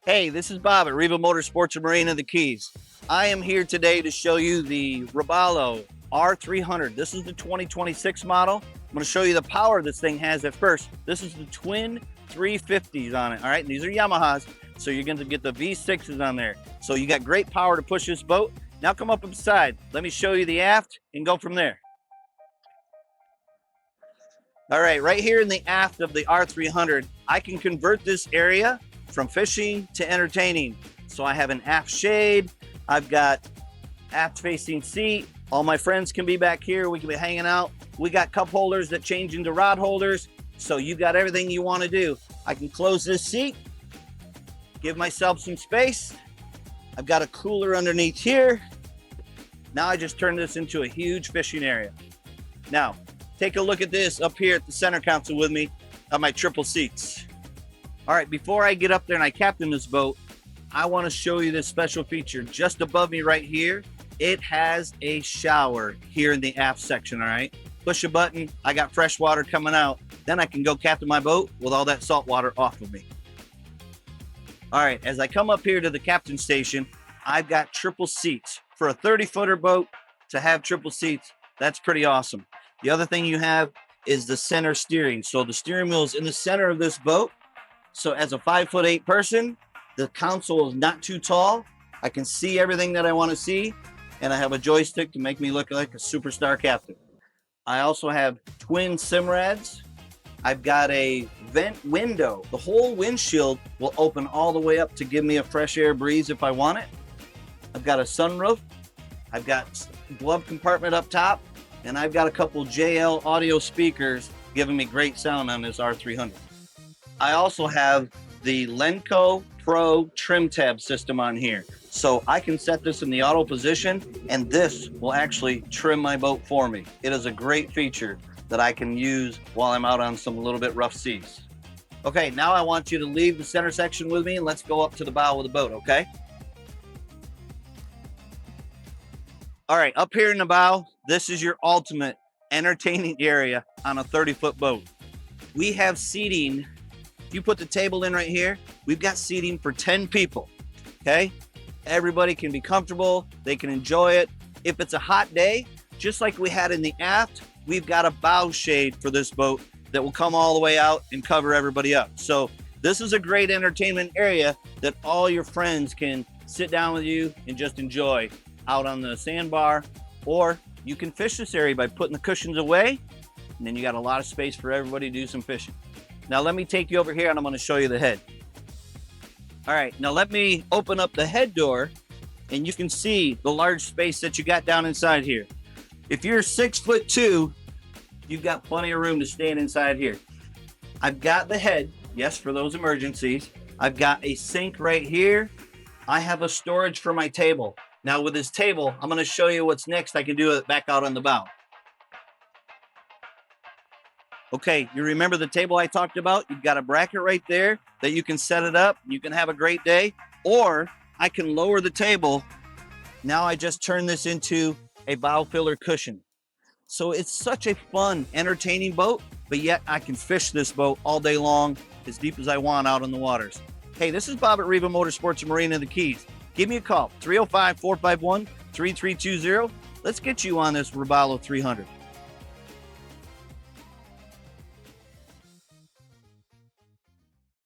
Hey, this is Bob at RIVA Motorsports and Marine of the Keys. I am here today to show you the Robalo R300. This is the 2026 model. I'm going to show you the power this thing has at first. This is the twin 350s on it, all right? And these are Yamahas, so you're going to get the V6s on there. So you got great power to push this boat. Now come up inside. Let me show you the aft and go from there. All right, right here in the aft of the R300, I can convert this area from fishing to entertaining. So I have an aft shade, I've got aft facing seat, all my friends can be back here, we can be hanging out. We got cup holders that change into rod holders, so you got everything you want to do. I can close this seat, give myself some space. I've got a cooler underneath here. Now I just turn this into a huge fishing area. Now, take a look at this up here at the center console with me on my triple seats. All right, before I get up there and I captain this boat, I want to show you this special feature. Just above me right here, it has a shower here in the aft section, all right? Push a button, I got fresh water coming out. Then I can go captain my boat with all that salt water off of me. All right, as I come up here to the captain station, I've got triple seats. For a 30-footer boat to have triple seats, that's pretty awesome. The other thing you have is the center steering. So the steering wheel is in the center of this boat. So as a 5'8" person, the console is not too tall. I can see everything that I want to see, and I have a joystick to make me look like a superstar captain. I also have twin Simrads. I've got a vent window. The whole windshield will open all the way up to give me a fresh air breeze if I want it. I've got a sunroof. I've got glove compartment up top, and I've got a couple JL audio speakers giving me great sound on this R300. I also have the Lenco Pro trim tab system on here. So I can set this in the auto position, and this will actually trim my boat for me. It is a great feature that I can use while I'm out on some little bit rough seas. Okay, now I want you to leave the center section with me, and let's go up to the bow of the boat, okay? All right, up here in the bow, this is your ultimate entertaining area on a 30-foot boat. We have seating. If you put the table in right here, we've got seating for 10 people, okay? Everybody can be comfortable, they can enjoy it. If it's a hot day, just like we had in the aft, we've got a bow shade for this boat that will come all the way out and cover everybody up. So this is a great entertainment area that all your friends can sit down with you and just enjoy out on the sandbar, or you can fish this area by putting the cushions away, and then you got a lot of space for everybody to do some fishing. Now let me take you over here and I'm going to show you the head. All right, now let me open up the head door and you can see the large space that you got down inside here. If you're 6'2", you've got plenty of room to stand inside here. I've got the head, yes, for those emergencies. I've got a sink right here. I have a storage for my table. Now with this table, I'm going to show you what's next. I can do it back out on the bow. Okay, you remember the table I talked about? You've got a bracket right there that you can set it up. You can have a great day. Or I can lower the table. Now I just turn this into a bow filler cushion. So it's such a fun, entertaining boat, but yet I can fish this boat all day long, as deep as I want out on the waters. Hey, this is Bob at RIVA Motorsports and Marine of the Keys. Give me a call, 305-451-3320. Let's get you on this Robalo 300.